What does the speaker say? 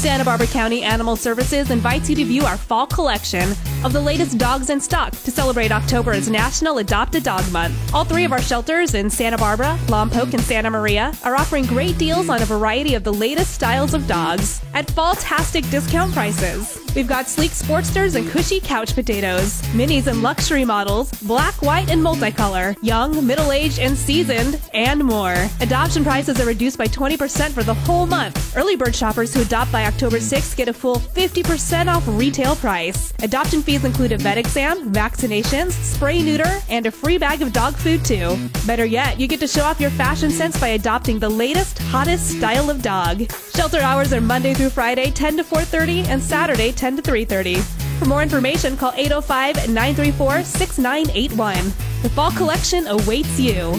Santa Barbara County Animal Services invites you to view our fall collection of the latest dogs in stock to celebrate October as National Adopt a Dog Month. All three of our shelters in Santa Barbara, Lompoc, and Santa Maria are offering great deals on a variety of the latest styles of dogs at fall-tastic discount prices. We've got sleek Sportsters and cushy couch potatoes, minis and luxury models, black, white, and multicolor, young, middle-aged, and seasoned, and more. Adoption prices are reduced by 20% for the whole month. Early bird shoppers who adopt by October 6th get a full 50% off retail price. Adoption fees include a vet exam, vaccinations, spay-neuter, and a free bag of dog food too. Better yet, you get to show off your fashion sense by adopting the latest, hottest style of dog. Shelter hours are Monday through Friday, 10 to 4:30, and Saturday, 10 to 3:30. For more information, call 805-934-6981. The fall collection awaits you.